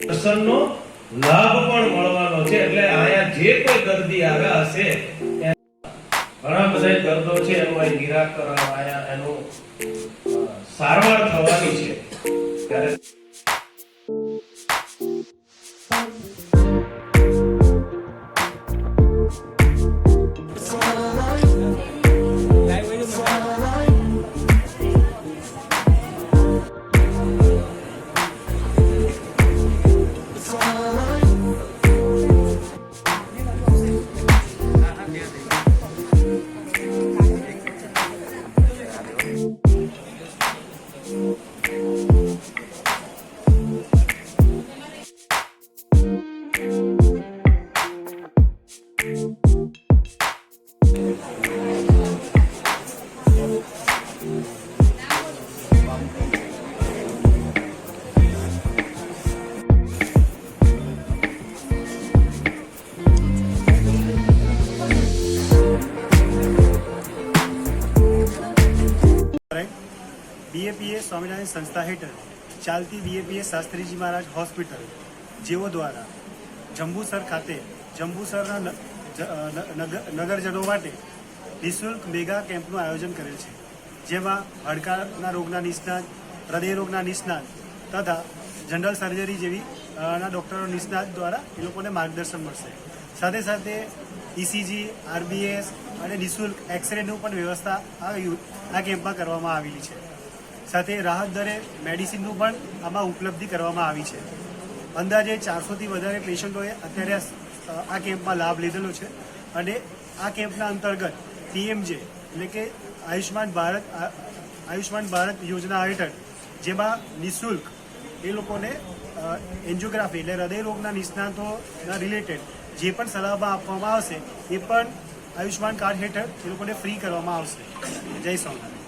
દર્શનનો લાભ પણ મળવાનો છે। એટલે આયા જે કોઈ દર્દી આવ્યા હશે ઘણા બધા દર્દો છે એનું અહીં નિરાકરણ આયા એનું સારવાર થવાની છે। ત્યારે बीएपीए स्वामीनारायण संस्था हेठळ चालती बीएपीए शास्त्रीजी महाराज हॉस्पिटल जेओ द्वारा जंबूसर खाते जंबूसरना नगरजनों माटे निःशुल्क मेगा केम्पનું આયોજન કરેલ છે, જેમાં હાડકાના રોગના નિષ્ણાત, હૃદય રોગના નિષ્ણાત તથા જનરલ સર્જરી જેવી ના ડૉક્ટરો નિષ્ણાત દ્વારા એ લોકોને માર્ગદર્શન મળશે। સાથે સાથે ઈસીજી, આરબીએસ અને નિઃશુલ્ક એક્સરેનું પણ વ્યવસ્થા આ કેમ્પમાં કરવામાં આવેલી છે। સાથે રાહત દરે મેડિસિનનું પણ આમાં ઉપલબ્ધિ કરવામાં આવી છે। અંદાજે 400થી વધારે પેશન્ટોએ અત્યારે આ કેમ્પમાં લાભ લીધેલો છે અને આ કેમ્પના અંતર્ગત પીએમજે એટલે કે આયુષ્માન ભારત યોજના હેઠળ જેમાં નિઃશુલ્ક એ લોકોને એન્જિયોગ્રાફી એટલે હૃદય રોગના નિષ્ણાતોના રિલેટેડ જે પણ સલાહમાં આપવામાં આવશે એ પણ આયુષ્માન કાર્ડ હેઠળ એ લોકોને ફ્રી કરવામાં આવશે। જય સ્વામિનારાયણ।